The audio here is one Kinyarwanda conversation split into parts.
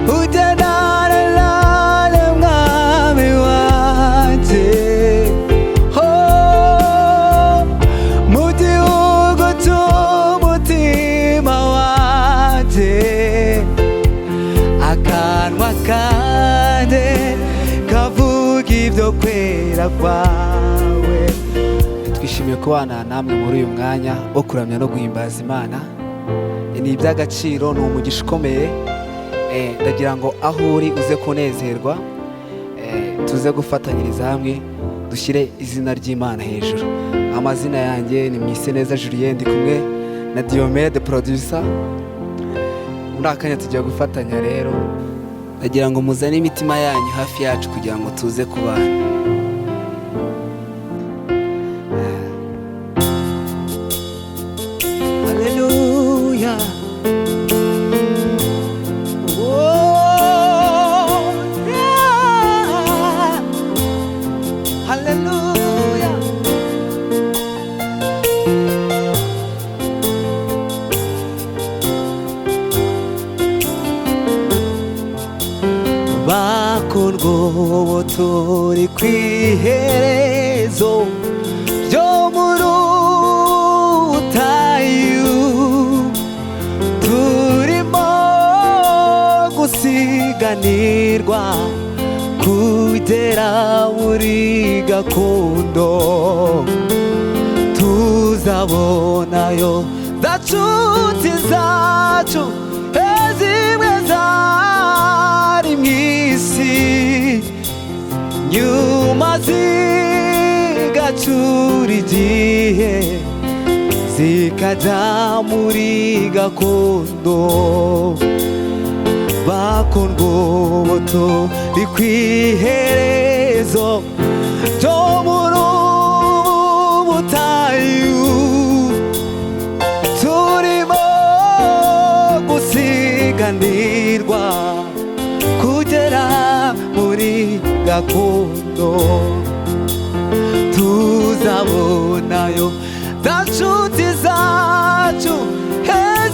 ujanaralale mwami wanje mu gihugu cy'umutima wanje akanwa kanje kavuga ibyo kwera kwawe. Twishimiye kubana namwe muri uyu mwanya wo kuramya no guhimbaza Imana. Ni iby'agaciro, ni umugisha ukomeye. Ndagira ngo aho uri uze kunezerwa, tuze gufatanyiriza hamwe dushyire izina ry'Imana hejuru. Amazina yanjye ni Mwiseneza Julien, ndi kumwe na Diomede producer. Muri akanya tugiye gufatanya rero, ndagira ngo muzane imitima yanyu hafi yacu kugira ngo tuze kubana. Hallelujah. Oh, yeah. Hallelujah. Bakundwa turi kw'iherezo ryo muri ubutayu, turimo gusiganirwa kugera muri gakondo, tuzabonayo za nshuti zacu zimwe zari mw'isi, nyuma zigacura igihe zikajya muri gakondo. Bakundwa turi kw'iherezo ryo muri ubutayu, turimo gusiganirwa kugera muri gakondo, tuzabonayo za nshuti zacu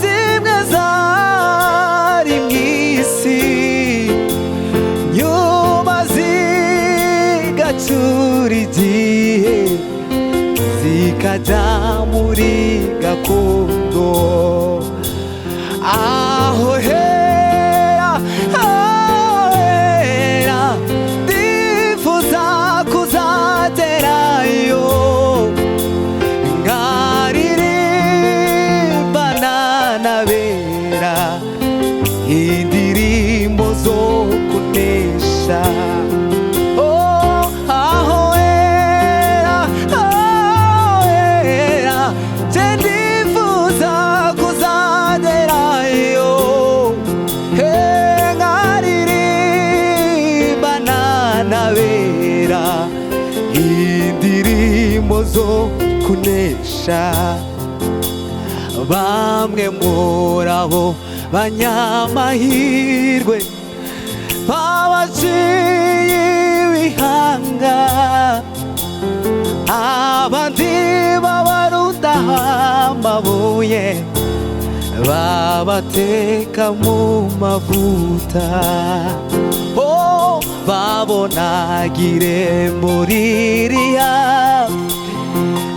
zimwe zari mw'isi, nyuma zigacura igihe zikajya muri gakondo. Aho hera, aho hera, ndifuza kuzagerayo, nkaririmbana n'abera indirimbo zo kunesha. Oh, aho hera, aho hera, nje ndifuza kuzagerayo, nkaririmbana n'abera indirimbo zo kunesha. Bamwe muri abo banyamahirwe babaciye ibihanga, abandi babarudaho amabuye babateka mu mavuta. Oh, babonaga irembo ririya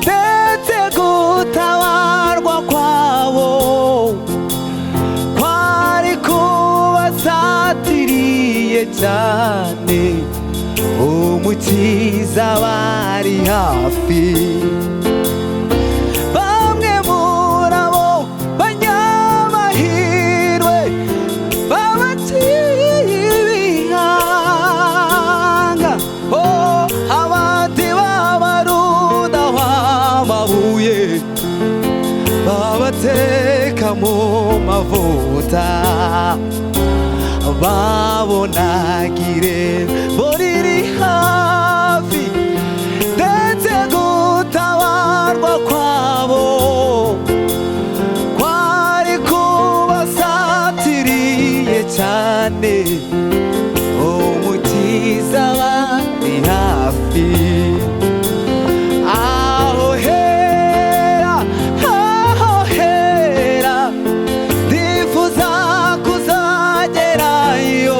ndetse gutabarwa kwabo kwari kubasatiriye cyane, umukiza bari hafi. Bamwe muri abo banyamahirwe babaciye ibihanga, oh, abandi babarudaho amabuye babateka mu mavuta. Babonaga irembo riri hafi ndetse gutabarwa kwabo kwari kubasatiriye cyane, umukiza bari hafi. Aho hera, aho hera, ndifuza kuzagerayo,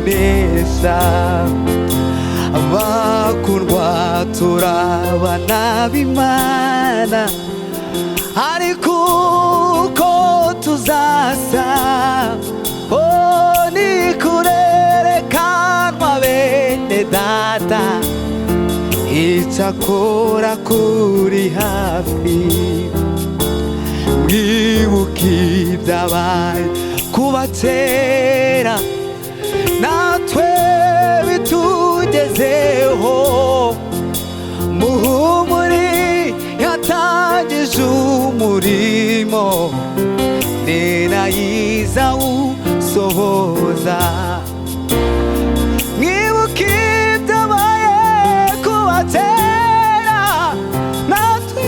kunesha. Abakundwa turabana b'Imana, ariko uko tuzasa ni kurerekanwa bene data. Icyakora kuri hafi mwibuke ibyabaye kuba kera, natwe bitugezeho. Muhumuri yatangije umurimo, ni nayiza usohoza. Mwibuke ibyabaye kuba kera, natwe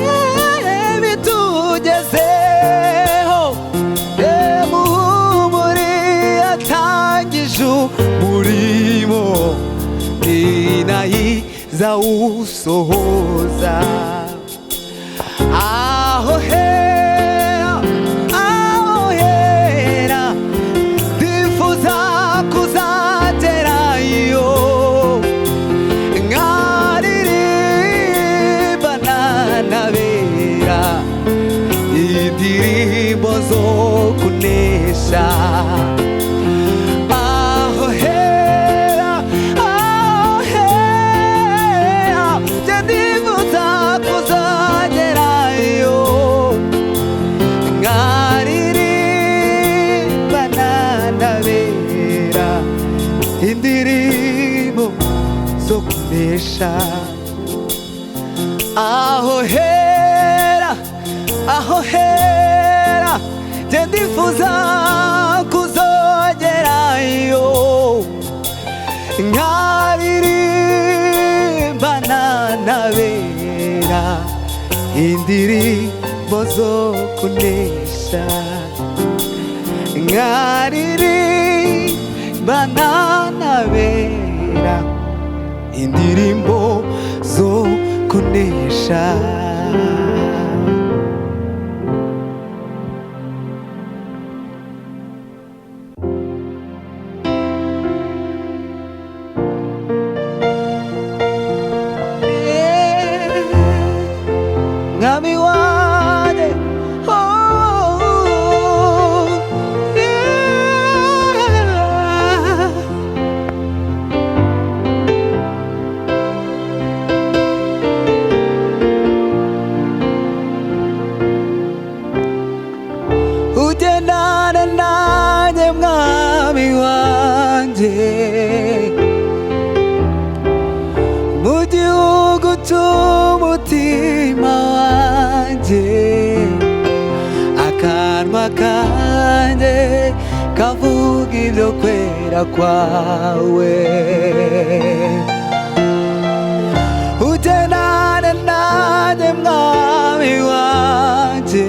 bitugezeho. Muhumuri yatangije umurimo, ni nayiza usohoza. Aho hera, aho hera, ndifuza kuzagerayo, nkaririmbana n'abera indirimbo zo kunesha. Aho hera, aho hera, nje ndifuza kuzagerayo, nkaririmbana n'abera indirimbo zo kunesha. Aho hera, aho hera, nje ndifuza kuzogerayo, nkaririmbana n'abera indirimbo zo kunesha. Nkaririmbana n'abera indirimbo zo kunesha. Mwami wanjye, ugendane nanjye mwami wanjye, mu gihugu cy'umutima wanjye. Akanwa kanjye kavuga ibyo kwera kwawe. Ugendane nanjye mwami wanjye,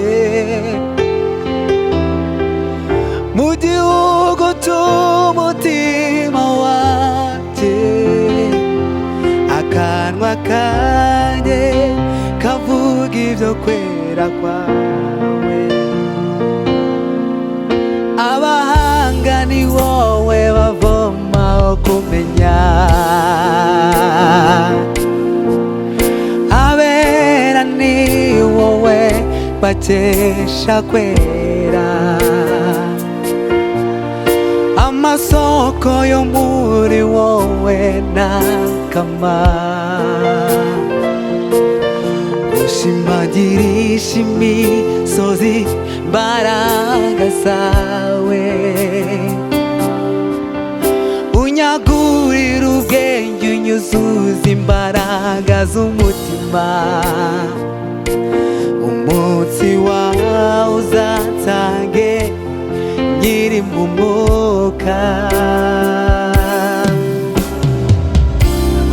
mu gihugu cy'umutima wanjye. Akanwa kanjye kavuga ibyo kwera kwawe. Abahanga ni wowe bavomaho kumenya, abera ni wowe bakesha kwera. Amasoko yo muri wowe nakama, ushimagirisha imisozi imbaraga zawe. Unyagurira ubwenge, unyuzuza imbaraga z'umutima. Umunsi wawe uzansange nkiri mu mwuka.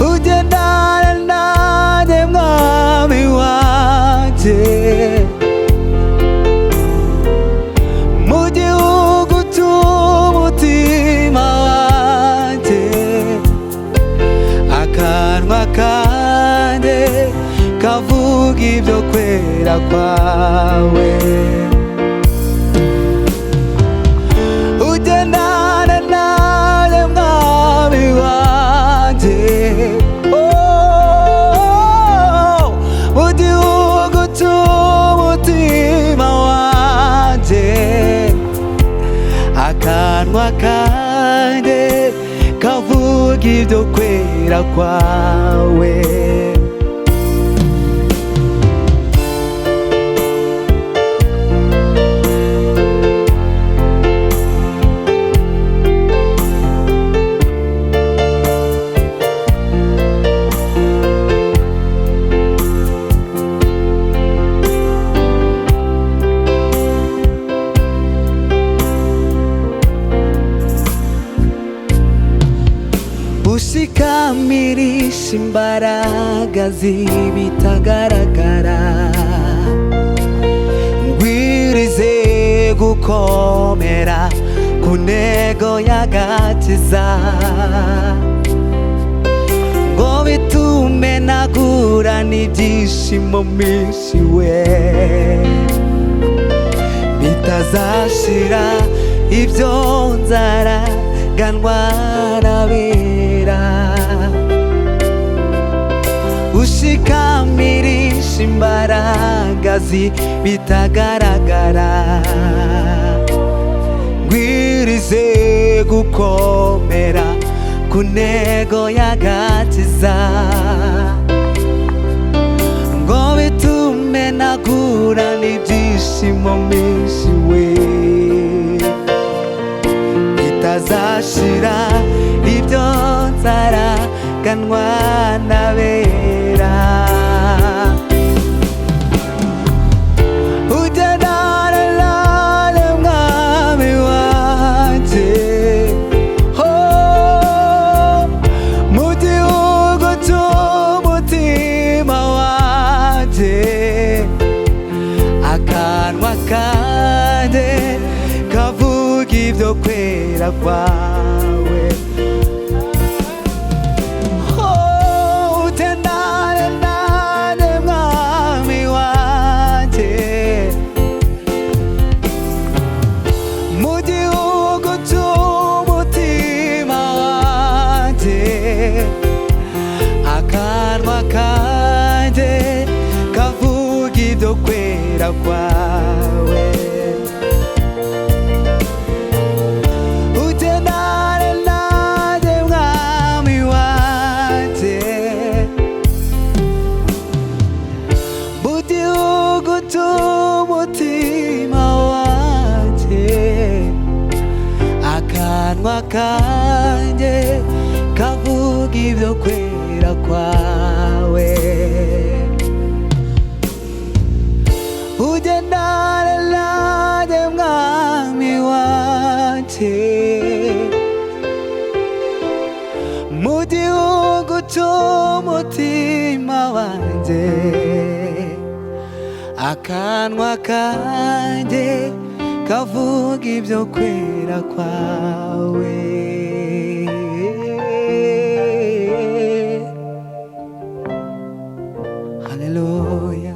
Ugendane nanjye mwami wanjye, mu gihugu cy'umutima wanjye. Akanwa kanjye kavuga ibyo kwera kwawe. Ugendane nanjye mwami akanwa kanjye kavuga ibyo kwera kwawe. Ushikamirisha imbaraga z'ibitagaragara, ngwirize gukomera ku ntego y'agakiza, ngo bitume nagurana ibyishimo mishiwe bitazashira ibyo nzaraganwa n'abera. Ushikamirisha imbaraga z'ibitagaragara, ngwirize gukomera ku ntego y'agakiza, ngo bitume nagurana ibyishimo mishiwe bitazashira ibyo nzaraganwa n'abera. Ugendane nanjye mwami wanjye, mu gihugu cy'umutima wanjye, akanwa kanjye kavuga ibyo kwera kwawe. Ugendane nanjye mwami wanjye, mu gihugu cy'umutima wanjye, akanwa kanjye kavuga ibyo kwera kwawe. Ugendane nanjye mwami wanjye, mu gihugu cy'umutima wanjye, akanwa kanjye kavuga ibyo kwera kwawe. Ugendane nanjye mwami wanjye, mu gihugu cy'umutima wanjye, akanwa kanjye kavuga ibyo kwera kwawe. Haleluya.